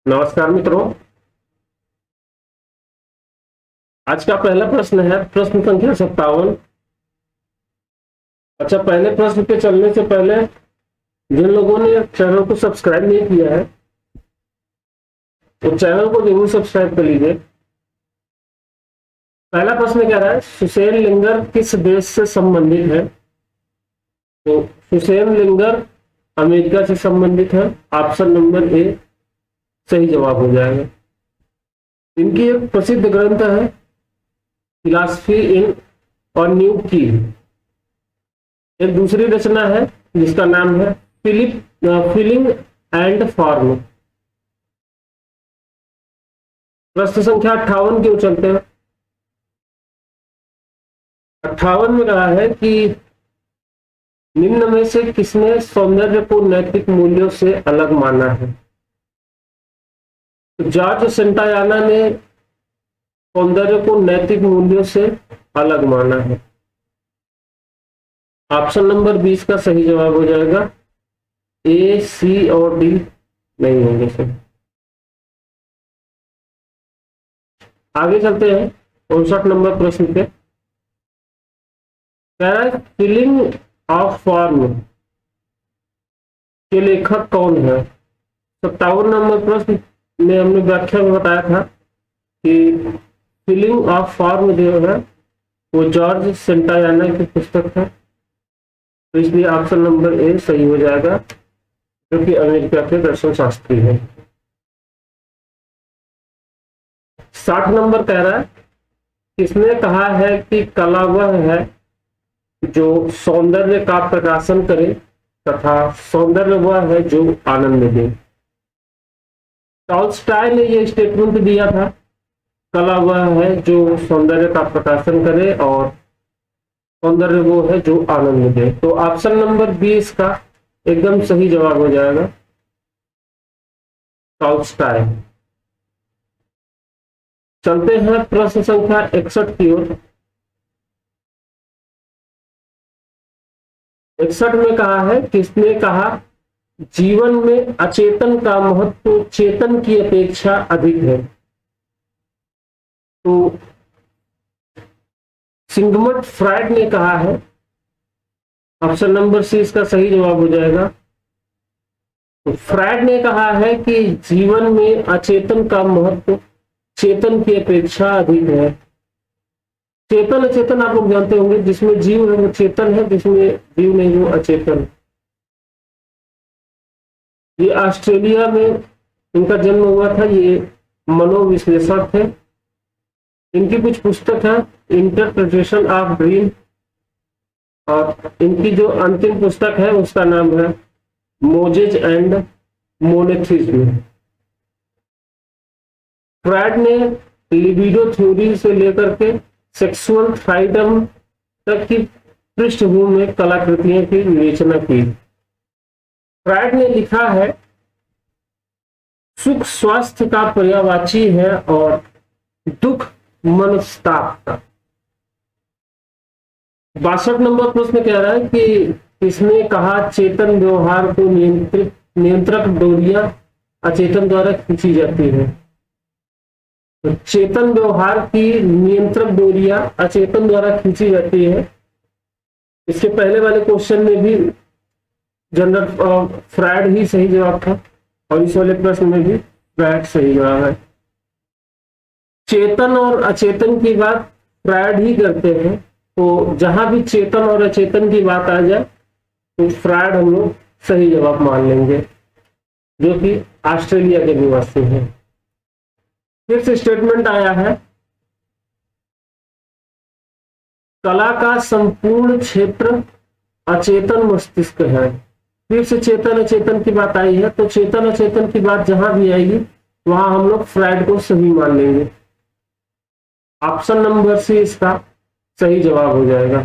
नमस्कार मित्रों। आज का पहला प्रश्न है प्रश्न संख्या 57। अच्छा, पहले प्रश्न पे चलने से पहले जिन लोगों ने चैनल को सब्सक्राइब नहीं किया है तो चैनल को जरूर सब्सक्राइब कर लीजिए। पहला प्रश्न कह रहा है सुसेन लिंगर किस देश से संबंधित है? तो सुसेन लिंगर अमेरिका से संबंधित है। ऑप्शन नंबर ए सही जवाब हो जाएगा। इनकी एक प्रसिद्ध ग्रंथ है फिलॉसफी इन और न्यू की। एक दूसरी रचना है जिसका नाम है फीलिंग एंड फॉर्म। प्रश्न संख्या 58 की ओर चलते हैं। 58 में कहा है कि निम्न में से किसने सौंदर्य को नैतिक मूल्यों से अलग माना है? तो जॉर्ज सेंटायाना ने सौंदर्य को नैतिक मूल्यों से अलग माना है। ऑप्शन नंबर 20 का सही जवाब हो जाएगा। ए, सी और डी नहीं होंगे सर। आगे चलते हैं 59 नंबर प्रश्न पे। कह रहा है फीलिंग ऑफ फॉर्म के लेखक कौन है? 57 नंबर प्रश्न में हमने व्याख्या में बताया था कि फीलिंग ऑफ फॉर्म जो है वो जॉर्ज सेंटायाना की पुस्तक है, तो इसलिए ऑप्शन नंबर ए सही हो जाएगा, जो कि अमेरिका के दर्शन शास्त्री है। 60 नंबर कह रहा है किसने कहा है कि कला वह है जो सौंदर्य का प्रकाशन करे तथा सौंदर्य वह है जो आनंद दे। टॉल्स्टॉय ने यह स्टेटमेंट दिया था, कला वह है जो सौंदर्य का प्रकाशन करे और सौंदर्य वो है जो आनंद दे। तो ऑप्शन नंबर 20 का एकदम सही जवाब हो जाएगा, टॉल्स्टॉय। चलते हैं प्रश्न संख्या 61 की ओर। 61 में कहा है किसने कहा जीवन में अचेतन का महत्व चेतन की अपेक्षा अधिक है? तो सिगमंड फ्रायड ने कहा है। ऑप्शन नंबर सी इसका सही जवाब हो जाएगा। तो फ्रायड ने कहा है कि जीवन में अचेतन का महत्व चेतन की अपेक्षा अधिक है। चेतन अचेतन आप लोग जानते होंगे, जिसमें जीव है वो चेतन है, जिसमें जीव नहीं वो अचेतन। ये ऑस्ट्रेलिया में इनका जन्म हुआ था। ये मनोविश्लेषक थे। इनकी कुछ पुस्तक है इंटरप्रिटेशन ऑफ ड्रीम, और इनकी जो अंतिम पुस्तक है उसका नाम है मोजेज एंड मोनेथिज्म। फ्रायड ने लिबिडो थ्योरी से लेकर के सेक्सुअल फ्रीडम तक की पृष्ठभूमि में कलाकृतियों की विवेचना की। फ्रायड ने लिखा है सुख स्वास्थ्य का पर्यायवाची है और दुख मनस्ताप का। 62 नंबर प्रश्न कह रहा है कि इसने कहा चेतन व्यवहार को नियंत्रक डोरियां अचेतन द्वारा खींची जाती है। तो चेतन व्यवहार की नियंत्रक डोरियां अचेतन द्वारा खींची जाती है। इसके पहले वाले क्वेश्चन में भी जनरल फ्रायड ही सही जवाब था, और इस वाले प्रश्न में भी फ्रायड सही जवाब है। चेतन और अचेतन की बात फ्रायड ही करते हैं, तो जहां भी चेतन और अचेतन की बात आ जाए तो फ्रायड हम लोग सही जवाब मान लेंगे, जो कि ऑस्ट्रेलिया के निवासी हैं। फिर से स्टेटमेंट आया है कला का संपूर्ण क्षेत्र अचेतन मस्तिष्क है। फिर से चेतन अचेतन की बात आई है, तो चेतन अचेतन की बात जहां भी आएगी वहां हम लोग फ्रायड को सही मान लेंगे। ऑप्शन नंबर सी इसका सही जवाब हो जाएगा।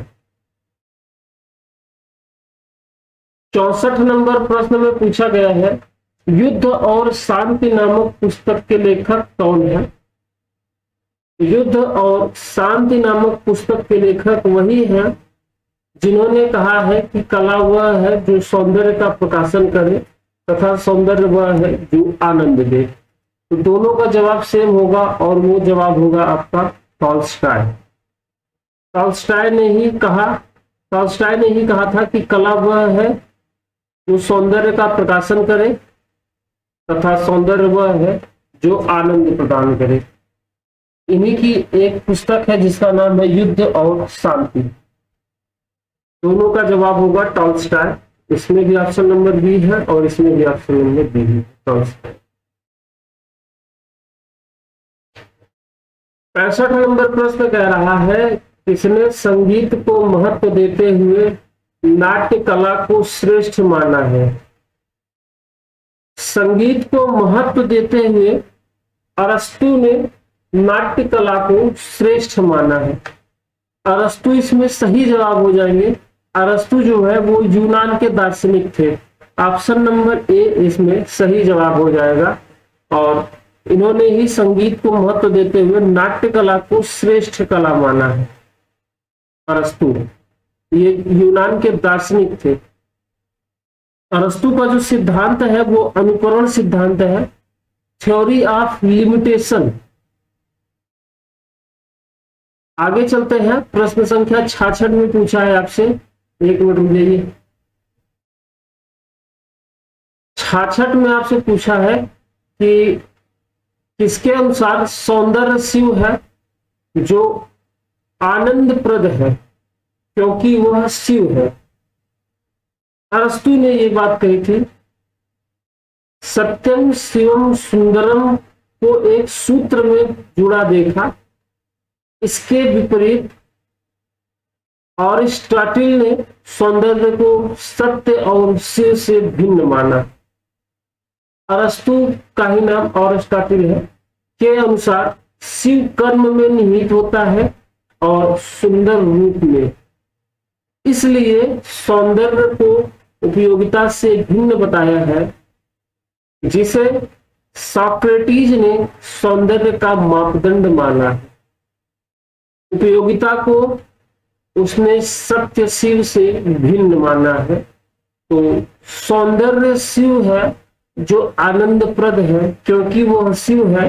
64 नंबर प्रश्न में पूछा गया है युद्ध और शांति नामक पुस्तक के लेखक कौन है? युद्ध और शांति नामक पुस्तक के लेखक वही हैं जिन्होंने कहा है कि कला वह है जो सौंदर्य का प्रकाशन करे तथा सौंदर्य वह है जो आनंद दे। तो दोनों का जवाब सेम होगा और वो जवाब होगा आपका टॉल्स्टॉय। टॉल्स्टॉय ने ही कहा था कि कला वह है जो सौंदर्य का प्रकाशन करे तथा सौंदर्य वह है जो आनंद प्रदान करे। इन्हीं की एक पुस्तक है जिसका नाम है युद्ध और शांति। दोनों का जवाब होगा टॉल्स्टॉय। इसमें भी ऑप्शन नंबर बी है और इसमें भी ऑप्शन नंबर बी है, टॉल्स्टॉय। 65 नंबर प्रश्न कह रहा है, किसने संगीत को महत्व देते हुए नाट्य कला को श्रेष्ठ माना है? संगीत को महत्व देते हुए अरस्तु ने नाट्य कला को श्रेष्ठ माना है। अरस्तु इसमें सही जवाब हो जाएंगे। अरस्तु जो है वो यूनान के दार्शनिक थे। ऑप्शन नंबर ए इसमें सही जवाब हो जाएगा और इन्होंने ही संगीत को महत्व देते हुए नाट्य कला को श्रेष्ठ कला माना है। अरस्तु ये यूनान के दार्शनिक थे। अरस्तु का जो सिद्धांत है वो अनुकरण सिद्धांत है, थ्योरी ऑफ लिमिटेशन। आगे चलते हैं। प्रश्न संख्या 66 में पूछा है आपसे, एक मिनट रुक जाइए। 66 में आपसे पूछा है कि किसके अनुसार सौंदर्य शिव है जो आनंदप्रद है क्योंकि वह शिव है। अरस्तु ने ये बात कही थी, सत्यम शिवम सुंदरम को एक सूत्र में जुड़ा देखा। इसके विपरीत अरिस्टोटल ने सौंदर्य को सत्य और शिव से भिन्न माना। अरस्तु का ही नाम अरिस्टोटल है, के अनुसार शिव कर्म में निहित होता है और सुंदर रूप में, इसलिए सौंदर्य को उपयोगिता से भिन्न बताया है, जिसे सॉक्रेटिस ने सौंदर्य का मापदंड माना है। उपयोगिता को उसने सत्य शिव से भिन्न माना है। तो सौंदर्य शिव है जो आनंदप्रद है क्योंकि वह शिव है,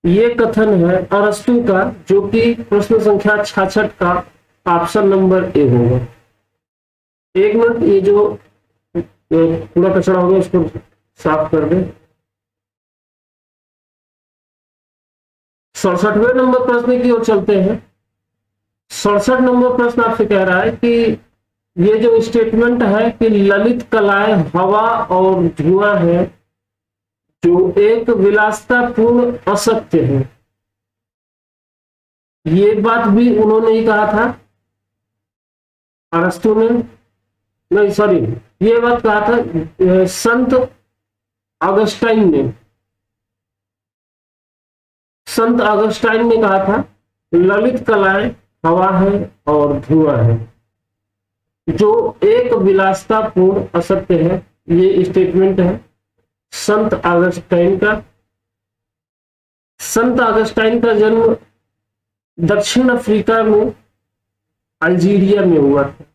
ये कथन है अरस्तु का, जो कि प्रश्न संख्या 66 का ऑप्शन नंबर ए होगा। एक मिनट, ये जो कूड़ा कचरा हो गया उसको साफ कर दे। 67वें नंबर प्रश्न की ओर चलते हैं। 67 नंबर प्रश्न आपसे कह रहा है कि ये जो स्टेटमेंट है कि ललित कलाएं हवा और धुआं है जो एक विलासतापूर्ण असत्य है, ये बात भी उन्होंने ही कहा था, अरस्तु ने, नहीं सॉरी, ये बात कहा था संत ऑगस्टाइन ने। संत ऑगस्टाइन ने कहा था ललित कलाएं हवा है और धुआं है जो एक विलासतापूर्ण असत्य है। ये स्टेटमेंट है संत ऑगस्टाइन का। संत ऑगस्टाइन का जन्म दक्षिण अफ्रीका में अल्जीरिया में हुआ था।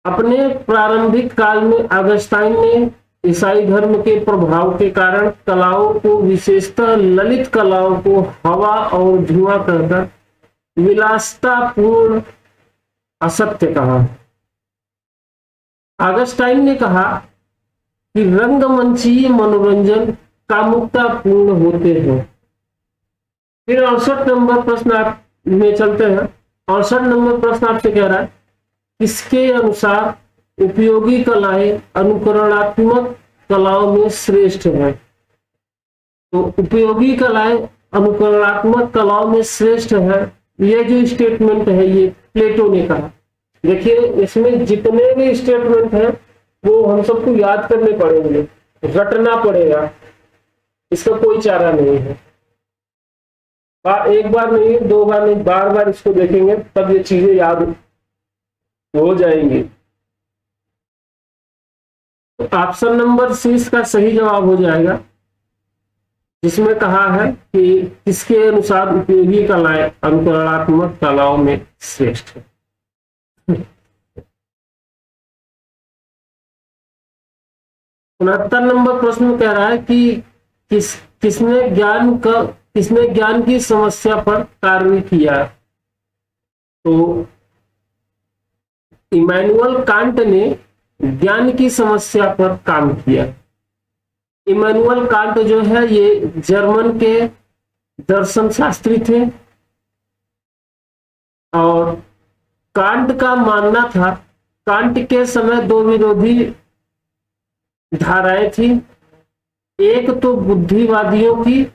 अपने प्रारंभिक काल में ऑगस्टाइन ने ईसाई धर्म के प्रभाव के कारण कलाओं को, विशेषतः ललित कलाओं को हवा और धुआं कहकर विलासतापूर्ण असत्य कहा। ऑगस्टाइन ने कहा कि रंगमंचीय मनोरंजन कामुकतापूर्ण होते हैं। फिर 68 नंबर प्रश्न आप में चलते हैं। 68 नंबर प्रश्न आपसे कह रहा है, किसके अनुसार उपयोगी कलाएं अनुकरणात्मक कलाओं में श्रेष्ठ है? तो उपयोगी कलाएं अनुकरणात्मक कलाओं में श्रेष्ठ है, ये जो स्टेटमेंट है ये प्लेटो ने कहा। देखिए इसमें जितने भी स्टेटमेंट है वो हम सबको याद करने पड़ेंगे, रटना पड़ेगा, इसका कोई चारा नहीं है। एक बार नहीं, दो बार नहीं, बार बार इसको देखेंगे तब ये चीजें याद हो जाएंगी। तो ऑप्शन नंबर सी इसका सही जवाब हो जाएगा, जिसमें कहा है कि किसके अनुसार उपयोगी कलाएं अनुकरणात्मक कलाओं में श्रेष्ठ है। 69 नंबर प्रश्न में कह रहा है कि किसने ज्ञान की समस्या पर कार्य किया। तो इमैनुअल कांट ने ज्ञान की समस्या पर काम किया। इमैनुअल कांट जो है ये जर्मन के दर्शन शास्त्री थे और कांट का मानना था, कांट के समय दो विरोधी धाराएं थी। एक तो बुद्धिवादियों की,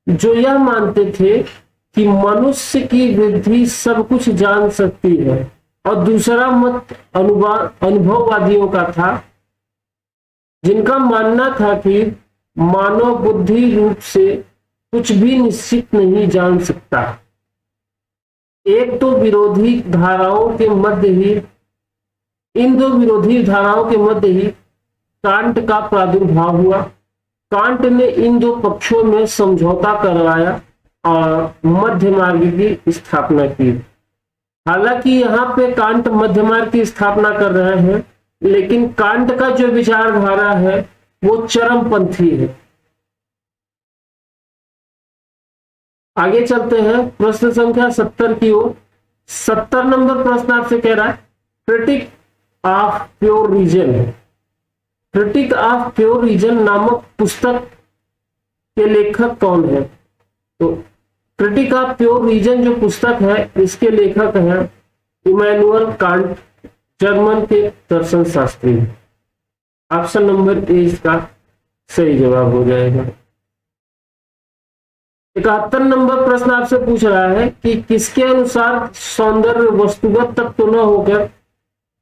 जो यह मानते थे कि मनुष्य की बुद्धि सब कुछ जान सकती है, और दूसरा मत अनुभववादियों का था, जिनका मानना था कि मानव बुद्धि रूप से कुछ भी निश्चित नहीं जान सकता। एक तो विरोधी धाराओं के मध्य ही, इन दो विरोधी धाराओं के मध्य ही कांट का प्रादुर्भाव हुआ। कांट ने इन दो पक्षों में समझौता करवाया और मध्य मार्ग की स्थापना की। हालांकि यहाँ पे कांट मध्य मार्ग की स्थापना कर रहे हैं, लेकिन कांट का जो विचारधारा है वो चरमपंथी है। आगे चलते हैं प्रश्न संख्या 70 की ओर। 70 नंबर प्रश्न आपसे कह रहा है critique of pure reason. Critique of pure reason नामक पुस्तक के लेखक कौन है? तो क्रिटिक ऑफ प्योर रीजन जो पुस्तक है इसके लेखक हैं इमैनुअल कांट, जर्मन के दर्शन शास्त्री। ऑप्शन नंबर ए इसका सही जवाब हो जाएगा। 71 नंबर प्रश्न आपसे पूछ रहा है कि किसके अनुसार सौंदर्य वस्तुगत तत्व न होकर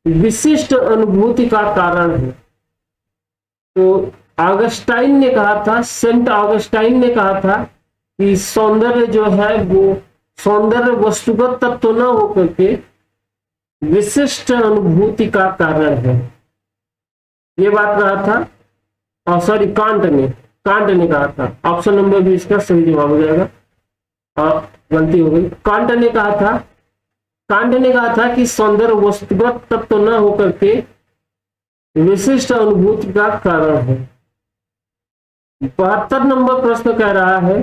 विशिष्ट अनुभूति का कारण है? तो ऑगस्टाइन ने कहा था, सेंट ऑगस्टाइन ने कहा था कि सौंदर्य जो है वो सौंदर्य वस्तुगत तत्व न होकर के विशिष्ट अनुभूति का कारण है। ये बात कहा था, सॉरी कांट ने कहा था। ऑप्शन नंबर बी इसका सही जवाब हो जाएगा। गलती हो गई। कांट ने कहा था कि सौंदर्य वस्तुगत तत्व न होकर के विशिष्ट अनुभूति का कारण है। 72 नंबर प्रश्न कह रहा है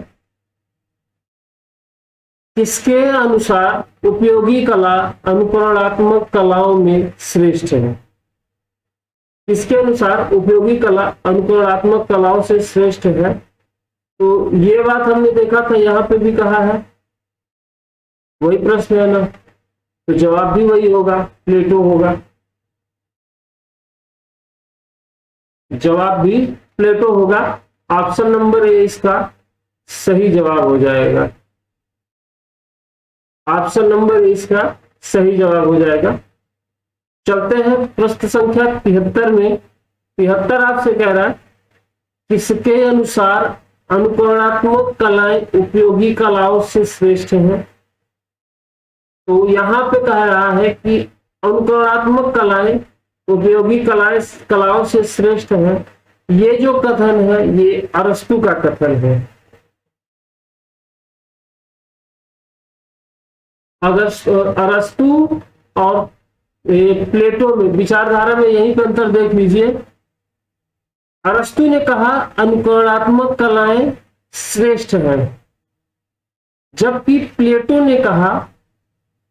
किसके अनुसार उपयोगी कला अनुकरणात्मक कलाओं में श्रेष्ठ है? किसके अनुसार उपयोगी कला अनुकरणात्मक कलाओं से श्रेष्ठ है? तो ये बात हमने देखा था, यहां पे भी कहा है, वही प्रश्न है ना, तो जवाब भी वही होगा, प्लेटो होगा। जवाब भी प्लेटो होगा। ऑप्शन नंबर ए इसका सही जवाब हो जाएगा। ऑप्शन नंबर ए इसका सही जवाब हो जाएगा। चलते हैं प्रश्न संख्या 73 में। 73 आपसे कह रहा है किसके अनुसार अनुकरणात्मक कलाएं उपयोगी कलाओं से श्रेष्ठ हैं? तो यहां पे कह रहा है कि अनुकरणात्मक कलाएं उपयोगी कलाओं से श्रेष्ठ है। ये जो कथन है ये अरस्तु का कथन है। अरस्तु और प्लेटो में विचारधारा में यही पे अंतर देख लीजिए। अरस्तु ने कहा अनुकरणात्मक कलाएं श्रेष्ठ हैं, जबकि प्लेटो ने कहा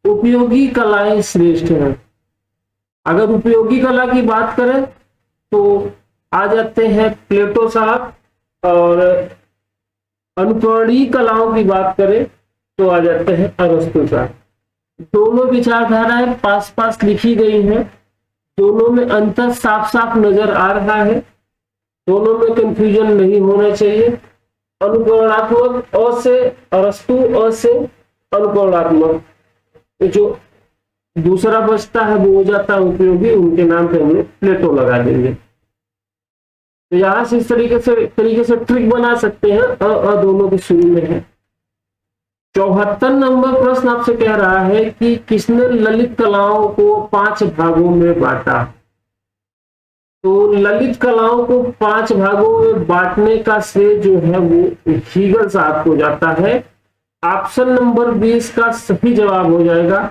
उपयोगी कलाएं श्रेष्ठ हैं। अगर उपयोगी कला की बात करें तो आ जाते हैं प्लेटो साहब, और अनुकरणीय कलाओं की बात करें तो आ जाते हैं अरस्तु साहब। दोनों विचारधाराएं पास पास लिखी गई हैं, दोनों में अंतर साफ साफ नजर आ रहा है, दोनों में कंफ्यूजन नहीं होना चाहिए। अनुकरणात्मक अ से अरस्तु, अ से अनुकरणात्मक, जो दूसरा बचता है वो हो जाता है उपयोगी, उनके नाम पे हम लोग प्लेटो लगा देंगे। तो यहां से इस तरीके से ट्रिक बना सकते हैं। अ दोनों के शुरू में है। 74 नंबर प्रश्न आपसे कह रहा है कि किसने ललित कलाओं को 5 भागों में बांटा? तो ललित कलाओं को 5 भागों में बांटने का श्रेय जो है वो हीगल साहब को जाता है। ऑप्शन नंबर 20 का सही जवाब हो जाएगा।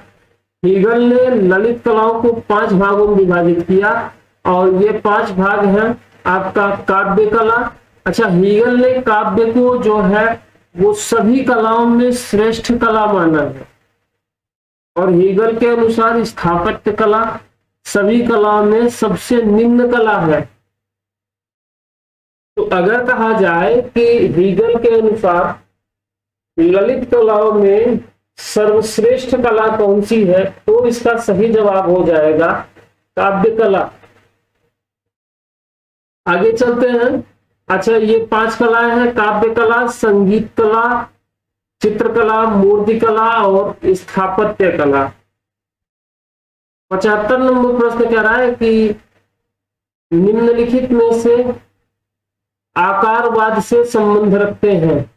हीगल ने ललित कलाओं को 5 भागों में विभाजित किया, और ये 5 भाग हैं आपका काव्य कला। अच्छा, हीगल ने काव्य को जो है वो सभी कलाओं में श्रेष्ठ कला माना है, और हीगल के अनुसार स्थापत्य कला सभी कलाओं में सबसे निम्न कला है। तो अगर कहा जाए कि हीगल के अनुसार ललित कलाओं में सर्वश्रेष्ठ कला कौन सी है, तो इसका सही जवाब हो जाएगा काव्य कला। आगे चलते हैं। अच्छा, ये 5 कलाएं हैं, काव्य कला, संगीत कला, चित्रकला, मूर्ति कला और स्थापत्य कला। 75 नंबर प्रश्न कह रहा है कि निम्नलिखित में से आकारवाद से संबंध रखते हैं।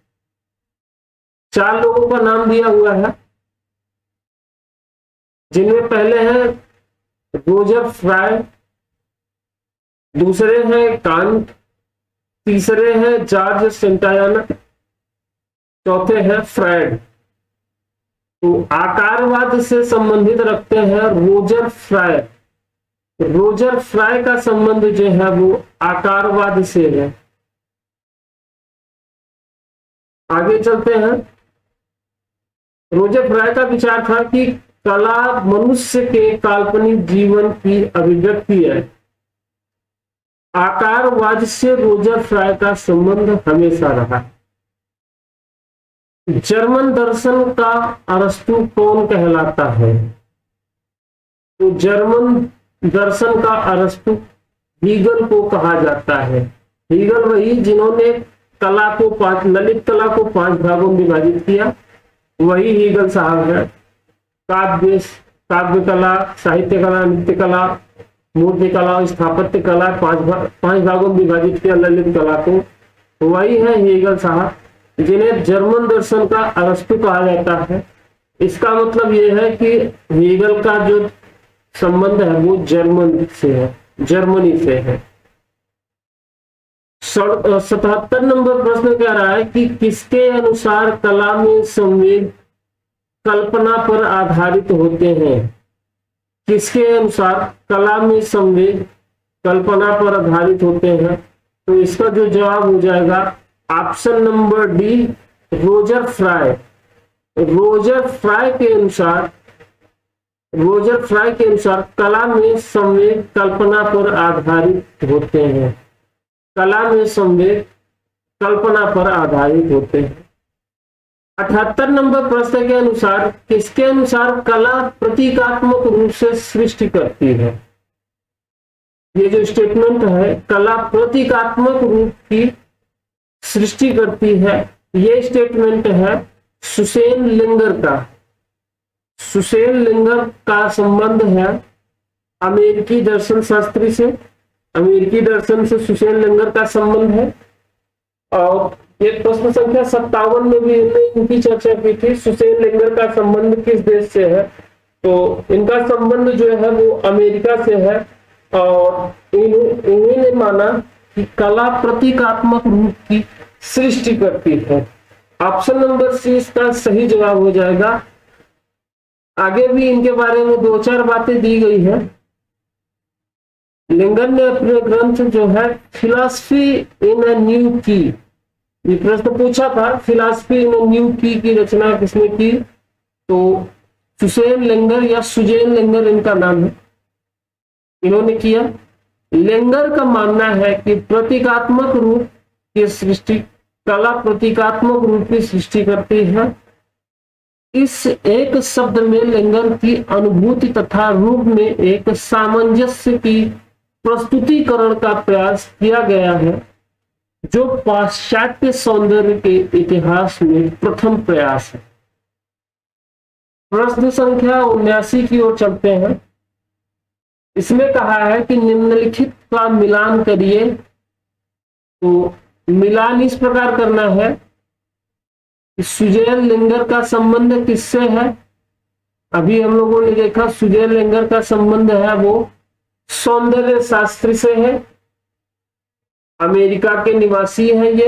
4 लोगों का नाम दिया हुआ है, जिनमें पहले हैं रोजर फ्राई, दूसरे हैं कांट, तीसरे हैं जॉर्ज सेंटायाना, चौथे हैं फ्रायड। तो आकारवाद से संबंधित रखते हैं रोजर फ्राय। रोजर फ्राय का संबंध जो है वो आकारवाद से है। आगे चलते हैं। रोजर फ्राय का विचार था कि कला मनुष्य के काल्पनिक जीवन की अभिव्यक्ति है। आकारवाद से रोजर फ्राय का संबंध हमेशा रहा। जर्मन दर्शन का अरस्तु कौन कहलाता है? तो जर्मन दर्शन का अरस्तु हीगल को कहा जाता है। हीगल वही जिन्होंने कला को ललित कला को 5 भागों में विभाजित किया, वही हीगल साहब है। काव्य कला, साहित्य कला, नृत्य कला, मूर्ति कला और स्थापत्य कला 5 भागों में विभाजित किया ललित कला को, वही है हीगल साहब, जिन्हें जर्मन दर्शन का अरस्तु कहा जाता है। इसका मतलब यह है कि हीगल का जो संबंध है वो जर्मनी से है। 77 नंबर प्रश्न कह रहा है कि किसके अनुसार कला में संवेद कल्पना पर आधारित होते हैं? किसके अनुसार कला में संवेद कल्पना पर आधारित होते हैं? तो इसका जो जवाब हो जाएगा option number D, Roger fry. Roger fry के अनुसार कला में संवेद कल्पना पर आधारित होते हैं। कला में संवेद कल्पना पर आधारित होते हैं। 78 नंबर प्रश्न के अनुसार किसके अनुसार कला प्रतीकात्मक रूप से सृष्टि करती है? ये जो स्टेटमेंट है, कला प्रतीकात्मक रूप की सृष्टि करती है, ये स्टेटमेंट है सुसेन लिंगर का। सुसेन लिंगर का संबंध है अमेरिकी दर्शन शास्त्री से। अमेरिकी दर्शन से सुसेन लिंगर का संबंध है। और ये प्रश्न संख्या 57 में भी इनकी चर्चा की थी। सुसेन लिंगर का संबंध किस देश से है? तो इनका संबंध जो है वो अमेरिका से है, और इन्हीं ने माना कि कला प्रतीकात्मक रूप की सृष्टि करती है। ऑप्शन नंबर सी इसका सही जवाब हो जाएगा। आगे भी इनके बारे में 2-4 बातें दी गई है। लिंगर ने अपने ग्रंथ जो है फिलॉसफी इन अ न्यू की, ये प्रश्न पूछा था, फिलॉसफी इन अ न्यू की रचना किसने की? तो सुसेन लिंगर या सुजेन लिंगर इनका नाम है, इन्होंने किया। लिंगर का मानना है कि प्रतीकात्मक रूप की सृष्टि, कला प्रतीकात्मक रूप की सृष्टि करती है। इस एक शब्द में लिंगर की अनुभूति तथा रूप में एक सामंजस्य की प्रस्तुतिकरण का प्रयास किया गया है, जो पाश्चात्य सौंदर्य के इतिहास में प्रथम प्रयास है। प्रश्न संख्या 79 की ओर चलते हैं। इसमें कहा है कि निम्नलिखित का मिलान करिए। तो मिलान इस प्रकार करना है कि सुजेन लिंगर का संबंध किससे है? अभी हम लोगों ने देखा सुजेन लिंगर का संबंध है वो सौंदर्य शास्त्र से है, अमेरिका के निवासी हैं ये।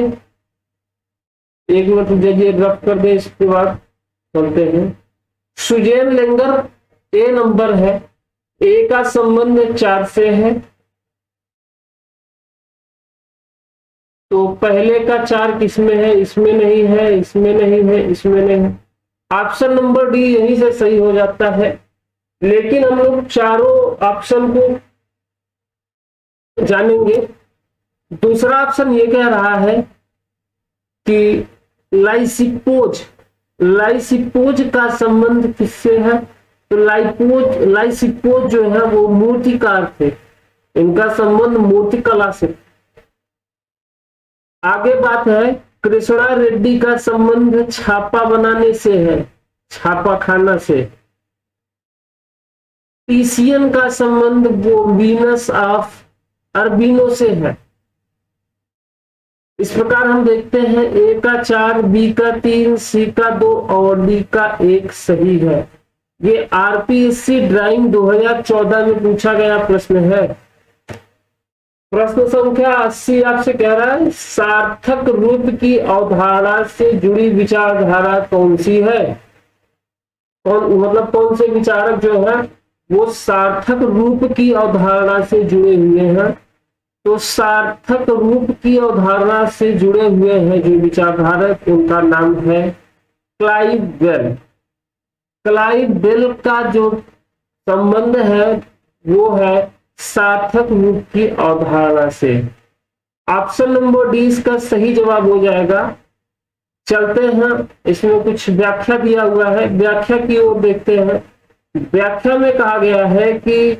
एक मिनट मुझे रफ कर दे, इसके बाद चलते हैं। सुजेन लिंगर ए नंबर है, ए का संबंध 4 से है, तो पहले का 4 किसमें है? इसमें नहीं है, इसमें नहीं है, इसमें नहीं है। ऑप्शन नंबर डी यहीं से सही हो जाता है। लेकिन हम लोग चारों ऑप्शन को जानेंगे। दूसरा ऑप्शन ये कह रहा है कि लाइसिपोज, लाइसिपोज का संबंध किससे है? तो लाइसिपोज जो है वो मूर्तिकार थे, इनका संबंध मूर्तिकला से। आगे बात है, कृष्णा रेड्डी का संबंध छापा बनाने से है, छापा खाना से। टीसियन का संबंध वो वीनस ऑफ अरबिनो से है। इस प्रकार हम देखते हैं ए का 4, बी का 3, सी का 2 और डी का 1 सही है। ये आरपीएससी ड्राइंग 2014 में पूछा गया प्रश्न है। प्रश्न संख्या 80 आपसे कह रहा है, सार्थक रूप की अवधारणा से जुड़ी विचारधारा कौन सी है? कौन से विचारक जो है वो सार्थक रूप की अवधारणा से जुड़े हुए हैं? तो सार्थक रूप की अवधारणा से जुड़े हुए हैं जो विचारधारक, उनका नाम है क्लाइव बेल। क्लाइव बेल का जो संबंध है वो है सार्थक रूप की अवधारणा से। ऑप्शन नंबर डी इसका सही जवाब हो जाएगा। चलते हैं, इसमें कुछ व्याख्या दिया हुआ है, व्याख्या की ओर देखते हैं। व्याख्या में कहा गया है कि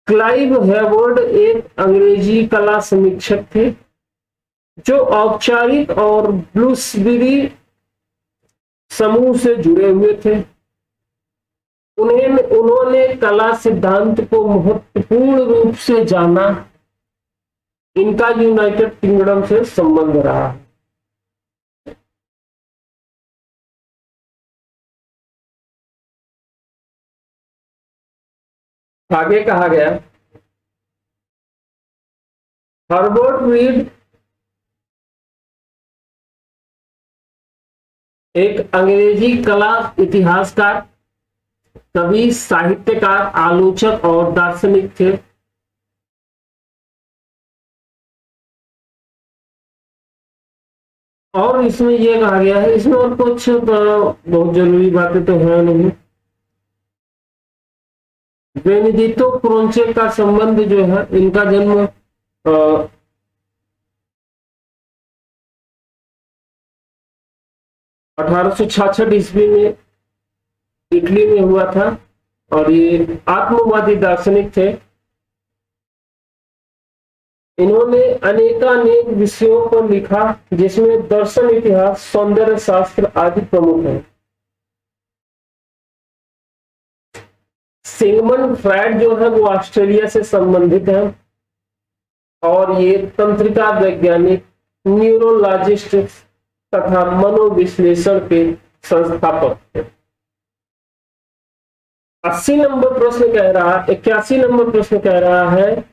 क्लाइव हेवर्ड एक अंग्रेजी कला समीक्षक थे जो औपचारिक और ब्लूसबेरी समूह से जुड़े हुए थे। उन्होंने कला सिद्धांत को महत्वपूर्ण रूप से जाना। इनका यूनाइटेड किंगडम से संबंध रहा। आगे कहा गया, हर्बर्ट रीड एक अंग्रेजी कला इतिहासकार, कवि, साहित्यकार, आलोचक और दार्शनिक थे। और इसमें यह कहा गया है, इसमें और कुछ बहुत जरूरी बातें तो है नहीं। बेनिडितो क्रोंचे का संबंध जो है, इनका जन्म 1866 ईस्वी में इटली में हुआ था और ये आत्मवादी दार्शनिक थे। इन्होंने अनेकानेक विषयों पर लिखा जिसमें दर्शन, इतिहास, सौंदर्य शास्त्र आदि प्रमुख हैं। सिगमंड फ्रायड जो है वो ऑस्ट्रेलिया से संबंधित है और ये तंत्रिका वैज्ञानिक, न्यूरोलॉजिस्ट तथा मनोविश्लेषण के संस्थापक थे। 80 नंबर प्रश्न कह रहा है, 81 नंबर प्रश्न कह रहा है,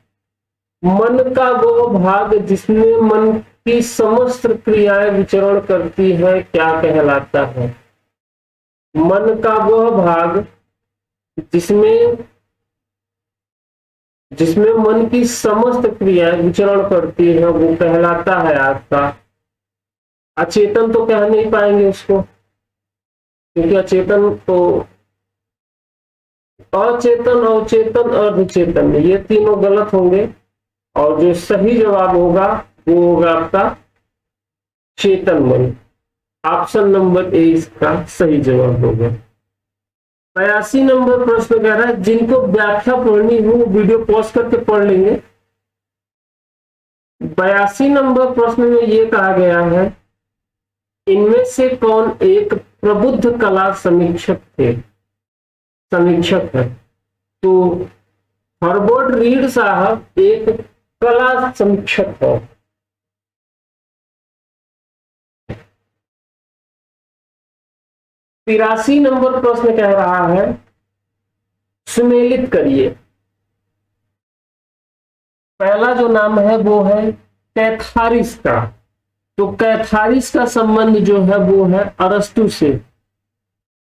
मन का वो भाग जिसमें मन की समस्त क्रियाएं विचरण करती है क्या कहलाता है? मन का वह भाग जिसमें मन की समस्त क्रियाएं विचरण करती है वो कहलाता है आपका अचेतन। तो कह नहीं पाएंगे उसको, क्योंकि अचेतन तो अचेतन, अवचेतन, अर्धचेतन, ये तीनों गलत होंगे और जो सही जवाब होगा वो होगा आपका चेतन मन। ऑप्शन नंबर ए इसका सही जवाब होगा। 82 नंबर प्रश्न कह रहा है, जिनको व्याख्या पढ़नी हो वीडियो पॉज करके पढ़ लेंगे। 82 नंबर प्रश्न में यह कहा गया है, इनमें से कौन एक प्रबुद्ध कला समीक्षक है? तो हर्बर्ट रीड साहब एक कला समीक्षक है। तिरासी नंबर प्रश्न कह रहा है, सुमेलित करिए। पहला जो नाम है वो है कैथारिस का। तो कैथारिस का संबंध जो है वो है अरस्तु से।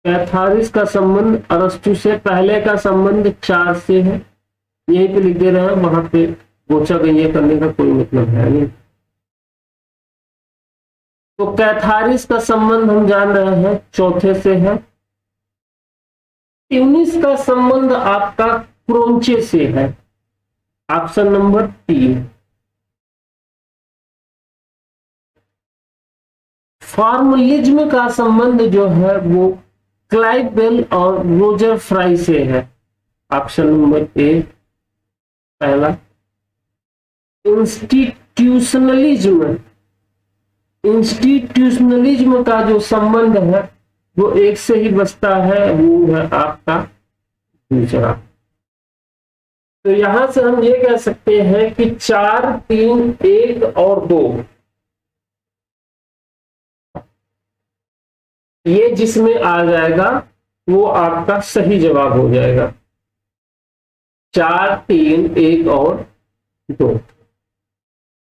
कैथारिस का संबंध अरस्तु से, पहले का संबंध 4 से है। यहीं पे लिख दे रहे हैं, वहां पे गोचा गई करने का कोई मतलब है नहीं। तो कैथारिस का संबंध हम जान रहे हैं चौथे से है। ट्यूनिस का संबंध आपका क्रोंचे से है, ऑप्शन नंबर 3। फॉर्मलिज्म का संबंध जो है वो क्लाइव बेल और रोजर फ्राई से है, ऑप्शन नंबर ए पहला। इंस्टीट्यूशनलिज्म का जो संबंध है वो एक से ही बचता है, वो है आपका दूसरा। तो यहां से हम ये कह सकते हैं कि 4, 3, 1 और 2 ये जिसमें आ जाएगा वो आपका सही जवाब हो जाएगा। 4, 3, 1 और 2।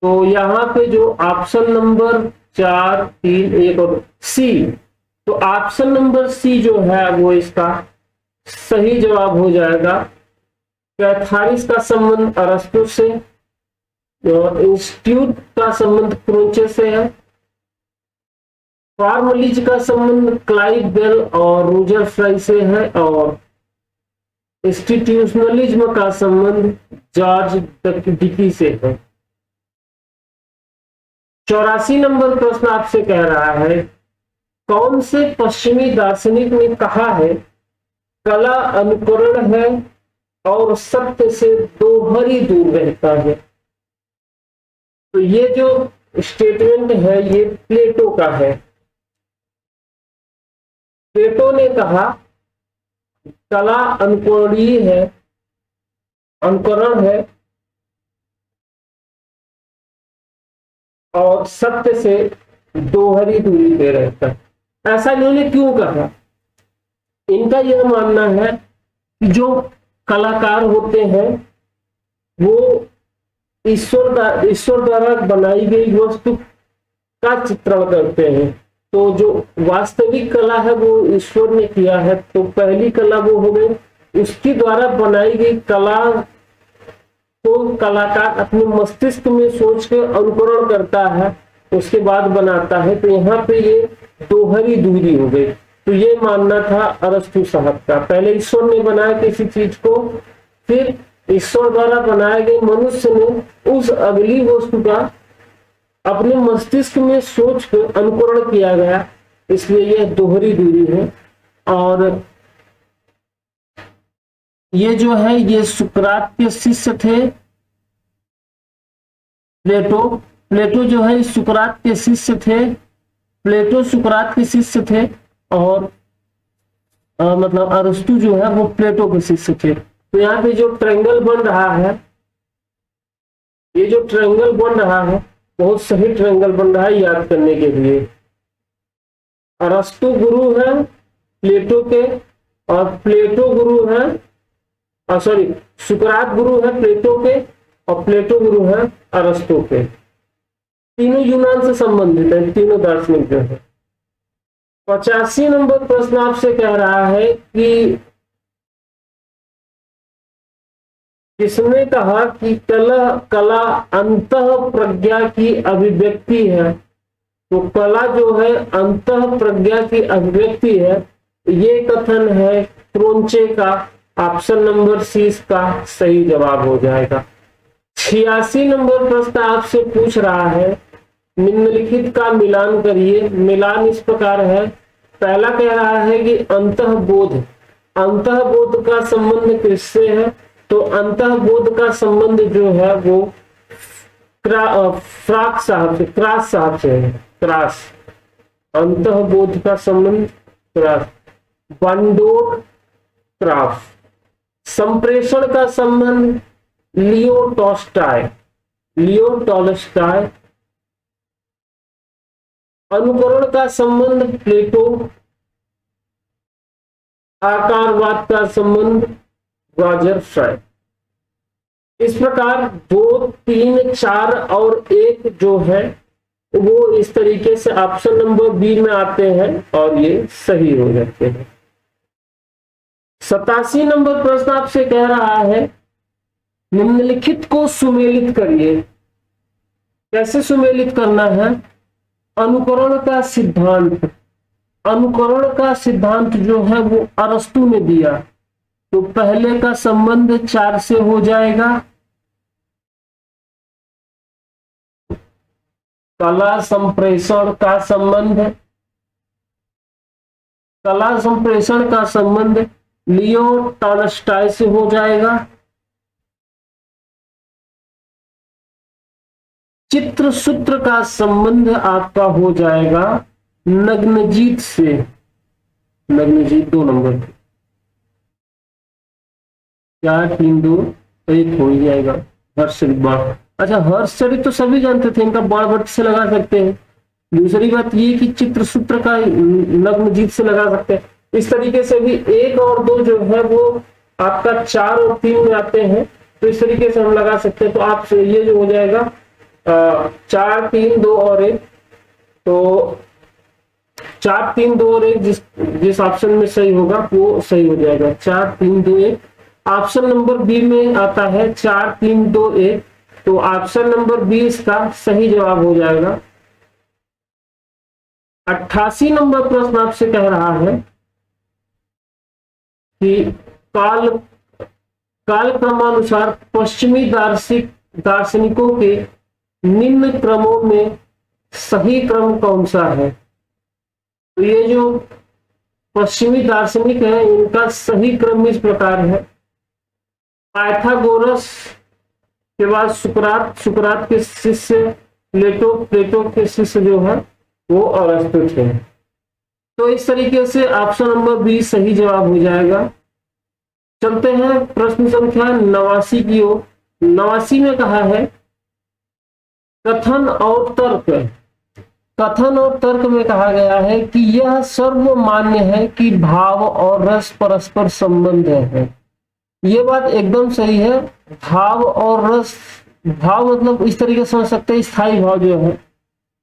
तो यहां पे जो ऑप्शन नंबर 4, 3, 1 और सी, तो ऑप्शन नंबर सी जो है वो इसका सही जवाब हो जाएगा। कैथारिस का संबंध अरस्तु से, इंस्टीट्यूट का संबंध क्रोंचे से है, फॉर्मलिज का संबंध क्लाइव बेल और रोजर फ्राई से है, और इंस्टीट्यूशनलिज्म का संबंध जॉर्ज डिकी से है। 84 नंबर प्रश्न आपसे कह रहा है, कौन से पश्चिमी दार्शनिक ने कहा है कला अनुकरण है और सत्य से दोहरी दूर रहता है? तो ये जो स्टेटमेंट है ये प्लेटो का है। प्लेटो ने कहा कला अनुकरणीय है, अनुकरण है और सत्य से दोहरी दूरी पे रहता है। ऐसा इन्होंने क्यों कहा? इनका यह मानना है कि जो कलाकार होते हैं वो ईश्वर द्वारा बनाई गई वस्तु का चित्रण करते हैं। तो जो वास्तविक कला है वो ईश्वर ने किया है, तो पहली कला वो हो गई। उसके द्वारा बनाई गई कला तो कलाकार अपने मस्तिष्क में सोच के अनुकरण करता है, उसके बाद बनाता है। तो यहाँ पे ये दोहरी दूरी हो गई। तो ये मानना था अरस्तु साहब का। पहले ईश्वर ने बनाया किसी चीज को, फिर ईश्वर द्वारा बनाए गए मनुष्य ने उस अगली वस्तु का अपने मस्तिष्क में सोच कर अनुकरण किया गया, इसलिए यह दोहरी दूरी है। और ये जो है ये सुकरात के शिष्य थे। प्लेटो जो है सुकरात के शिष्य थे। प्लेटो सुकरात के शिष्य थे और मतलब अरस्तु जो है वो प्लेटो के शिष्य थे। तो यहाँ पे जो ट्रायंगल बन रहा है, ये जो ट्रायंगल बन रहा है बहुत सही ट्रायंगल बन रहा है याद करने के लिए। अरस्तु गुरु है प्लेटो के और प्लेटो गुरु है सुकरात गुरु है प्लेटो के और प्लेटो गुरु है अरस्तु के। तीनों यूनान से संबंधित है, तीनों दार्शनिक जो है। 85 नंबर प्रश्न आपसे कह रहा है कि किसने कहा कि कला अंतः प्रज्ञा की अभिव्यक्ति है? तो कला जो है अंतः प्रज्ञा की अभिव्यक्ति है, ये कथन है क्रोंचे का। ऑप्शन नंबर सी इसका सही जवाब हो जाएगा। 86 नंबर प्रश्न आपसे पूछ रहा है, निम्नलिखित का मिलान करिए। मिलान इस प्रकार है। पहला कह रहा है कि अंतःबोध का संबंध किससे है? तो अंतःबोध का संबंध जो है वो क्रास साहब से है। क्रास अंतःबोध का संबंध क्रास। बंडोर क्राफ। संप्रेषण का संबंध लियो टॉलस्टाय। अनुकरण का संबंध प्लेटो। आकारवाद का संबंध रॉजर फ्राई। इस प्रकार 2, 3, 4 और 1 जो है वो इस तरीके से ऑप्शन नंबर बी में आते हैं और ये सही हो जाते हैं। 87 नंबर प्रश्न आपसे कह रहा है, निम्नलिखित को सुमेलित करिए। कैसे सुमेलित करना है? अनुकरण का सिद्धांत, अनुकरण का सिद्धांत जो है वो अरस्तु ने दिया। तो पहले का संबंध 4 से हो जाएगा, कला संप्रेषण का संबंध, कला संप्रेषण का संबंध लियो टॉलस्टॉय से हो जाएगा। चित्र सूत्र का संबंध आपका हो जाएगा नग्नजीत से, नग्नजीत 2 नंबर, 4 3 2 1 हो ही जाएगा। हर्षचरित बाण, अच्छा हर्षचरित तो सभी जानते थे, इनका बाणभट्ट से लगा सकते हैं। दूसरी बात ये कि चित्र सूत्र का नग्नजीत से लगा सकते हैं। इस तरीके से भी 1 और 2 जो है वो आपका 4 और 3 में आते हैं, तो इस तरीके से हम लगा सकते हैं। तो आपसे ये जो हो जाएगा 4 3 2 और 1, तो 4 3 2 और 1 जिस ऑप्शन में सही होगा वो सही हो जाएगा। 4 3 2 1 ऑप्शन नंबर बी में आता है 4 3 2 1, तो ऑप्शन नंबर 20 का सही जवाब हो जाएगा। 88 नंबर प्रश्न आपसे कह रहा है कि कालक्रमानुसार पश्चिमी दार्शनिकों के निम्न क्रमों में सही क्रम कौन सा है। तो ये जो पश्चिमी दार्शनिक है इनका सही क्रम इस प्रकार है, पाइथागोरस के बाद सुकरात, सुकरात के शिष्य प्लेटो, प्लेटो के शिष्य जो है वो अरस्तु थे। तो इस तरीके से ऑप्शन नंबर बी सही जवाब हो जाएगा। चलते हैं प्रश्न संख्या 89 की ओर। 89 में कहा है कथन और तर्क, कथन और तर्क में कहा गया है कि यह सर्वमान्य है कि भाव और रस परस्पर संबंध है। ये बात एकदम सही है। भाव और रस, भाव मतलब इस तरीके से समझ सकते हैं स्थायी भाव जो है,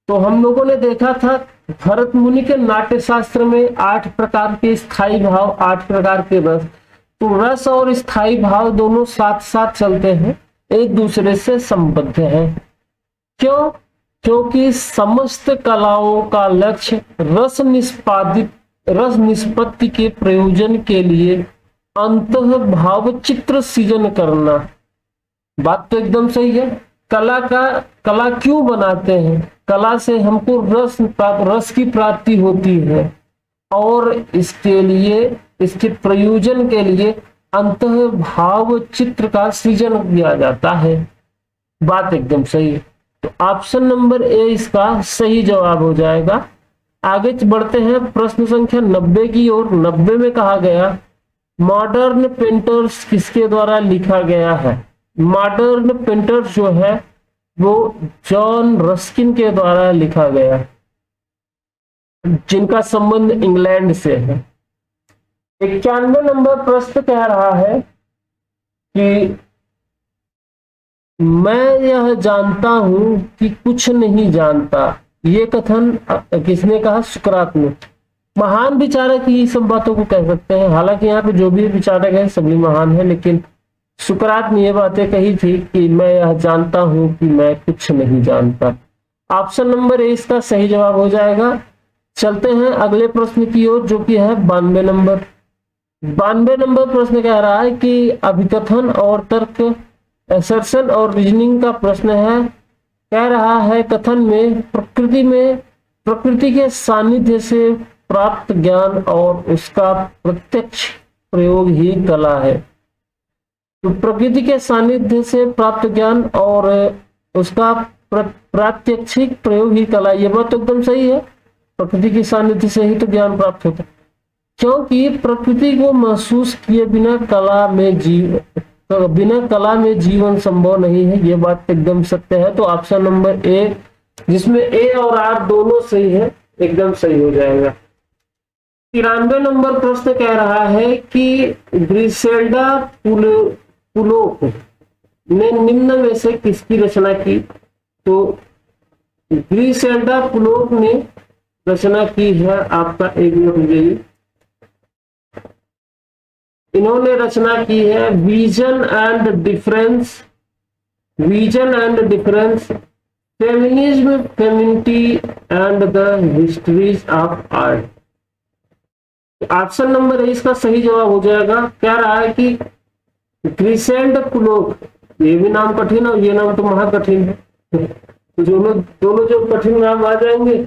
तो हम लोगों ने देखा था भरत मुनि के नाट्य शास्त्र में 8 प्रकार के स्थायी भाव, 8 प्रकार के रस। तो रस और स्थायी भाव दोनों साथ साथ चलते हैं, एक दूसरे से संबद्ध हैं। क्यों? क्योंकि समस्त कलाओं का लक्ष्य रस निष्पत्ति के प्रयोजन के लिए अंतः भाव चित्र सृजन करना। बात तो एकदम सही है। कला क्यों बनाते हैं? कला से हमको रस की प्राप्ति होती है और इसके लिए, इसके प्रयोजन के लिए अंतः भाव चित्र का सृजन किया जाता है। बात एकदम सही है। तो ऑप्शन नंबर ए इसका सही जवाब हो जाएगा। आगे बढ़ते हैं प्रश्न संख्या 90 की ओर। 90 में कहा गया मॉडर्न पेंटर्स किसके द्वारा लिखा गया है। मॉडर्न पेंटर्स जो है वो जॉन रस्किन के द्वारा लिखा गया, जिनका संबंध इंग्लैंड से है। 91 नंबर प्रश्न कह रहा है कि मैं यह जानता हूं कि कुछ नहीं जानता। ये कथन किसने कहा? सुकरात ने। महान विचारक ही सब बातों को कह सकते हैं। हालांकि यहाँ पे जो भी विचारक है सभी महान है, लेकिन सुकरात ने ये बातें कही थी कि मैं यह जानता हूं कि मैं कुछ नहीं जानता। ऑप्शन नंबर ए इसका सही जवाब हो जाएगा। चलते हैं अगले प्रश्न की ओर, जो कि है 92 नंबर। 92 नंबर प्रश्न कह रहा है कि अभिकथन और तर्क, असर्शन और रीजनिंग का प्रश्न है। कह रहा है कथन में प्रकृति के सानिध्य से प्राप्त ज्ञान और उसका प्रत्यक्ष प्रयोग ही कला है। तो प्रकृति के सानिध्य से प्राप्त ज्ञान और उसका प्रात्यक्षिक प्रयोग ही कला। ये बात तो एकदम सही है। प्रकृति के सानिध्य से ही तो ज्ञान प्राप्त होता है, क्योंकि प्रकृति को महसूस किए बिना कला में जीवन संभव नहीं है। ये बात एकदम सत्य है। तो ऑप्शन नंबर ए, जिसमें ए और आर दोनों सही है, एकदम सही हो जाएगा। 93 नंबर प्रश्न कह रहा है कि ग्रिसेल्डा पुलोक ने निम्न में से किसकी रचना की। तो ग्रिसेल्डा पुलोक ने रचना की है, आपका एक मिनट हो जाइए, इन्होंने रचना की है vision and difference feminism, femininity and the histories of art. Option number A इसका सही जवाब हो जाएगा। क्या रहा है कि क्रिसेंट कुलोक, ये भी नाम कठिन है और ये नाम तो महा कठिन है। तो दोनों दोनों जो कठिन नाम आ जाएंगे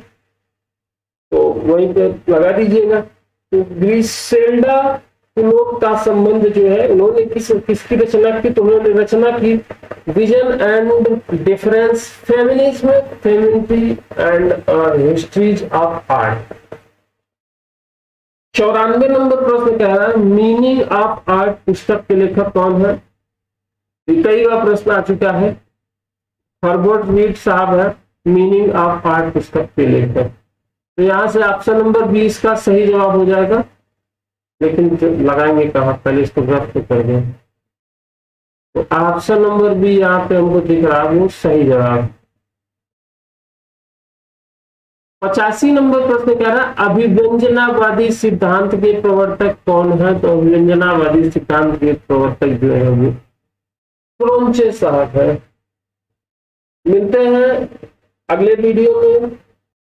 तो वहीं पे लगा दीजिएगा। तो ग्रिसेल्डा कुलोक का संबंध जो है, उन्होंने किसकी रचना की, तो उन्होंने रचना की vision and difference, feminism, femininity and histories of art. 94 number प्रश्न कह रहा है मीनिंग ऑफ आर्ट पुस्तक के लेखक कौन है। कई बार प्रश्न आ चुका है। हर्बर्ट रीड साहब है मीनिंग ऑफ आर्ट पुस्तक के लेखक। तो यहां से ऑप्शन नंबर 20 का सही जवाब हो जाएगा, लेकिन लगाएंगे कहाँ, पहले इसको रद्द कर दें। तो ऑप्शन नंबर बी यहाँ पे हमको दिख रहा है वो सही जवाब। 85 नंबर प्रश्न कह रहा है अभिव्यंजनावादी सिद्धांत के प्रवर्तक कौन है। तो अभिव्यंजनावादी सिद्धांत के प्रवर्तक जो है वो क्रोंचे साहब है। मिलते हैं अगले वीडियो में।